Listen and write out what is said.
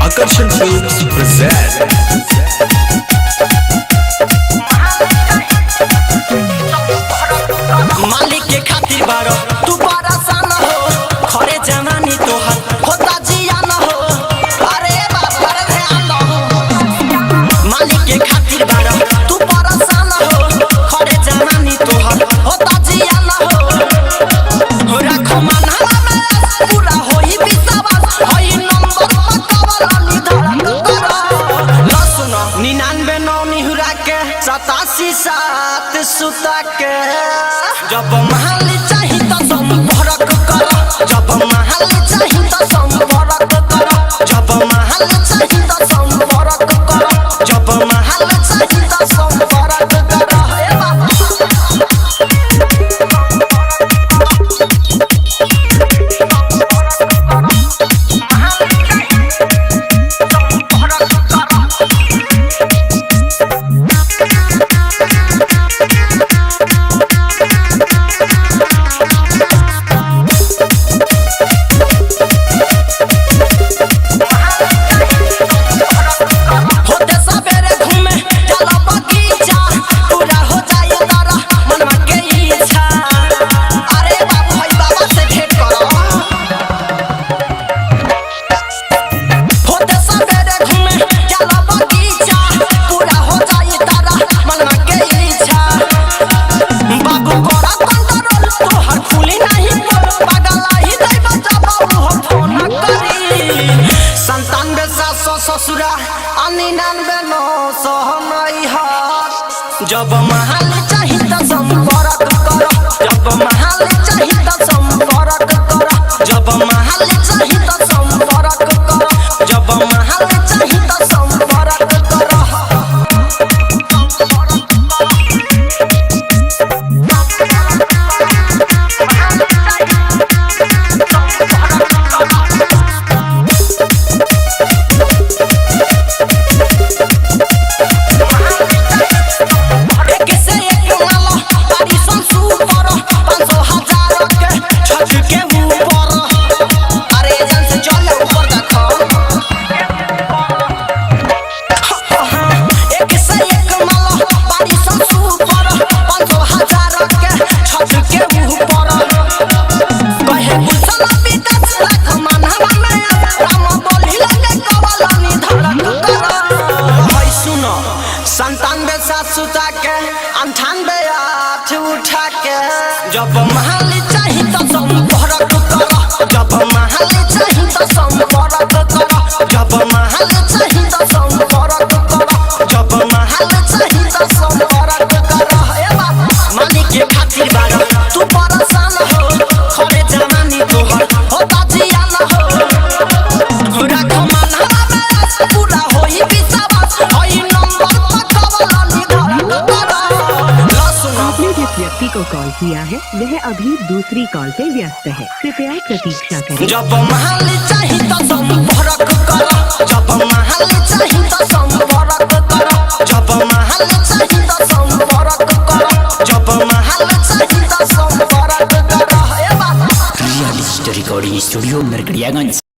Akarshan Films present मालिक के खातिर बारो तू बड़ा सान हो खरे जवानी तोहर होता जिया न हो अरे बाप रे ध्यान हो मालिक के खातिर बारो तू बड़ा सान हो खरे जवानी तोहर होता जिया न हो राखो मनवा में पूरा होई विश्वास होई नंबर पकवाला निधड़क करो न सुनो 99 9 निहुरा के 87 7 सुता के जब महल चाही तो संपर्क करो जब महल चाही तो संपर्क करो जब महल चाही तो संपर्क करो जब महल चाही तो संपर्क करो हे ससुरा 99 9 सहनई हाथ जब महल चाही तो संपर्क करो जब महल चाही तो संपर्क करो जब महल चाही तो संपर्क करो जब महल चाही तो संपर्क करो संतानवे 7 सुता के 98 8 उठा के जब महल चाही तो संपर्क करो जब महल चाही तो संपर्क करो जब महल चाही तो संपर्क करो जब महल चाही तो संपर्क करो हे बाप मालिक के खातिर बारो तू परेशान हो खरे जवानी तोहर होता जिया न हो राखो मनवा में पूरा होई विश्वास होई नंबर आपने जिस व्यक्ति को कॉल किया है वह अभी दूसरी कॉल पे व्यस्त है, कृपया प्रतीक्षा करें। जब महल चाही तो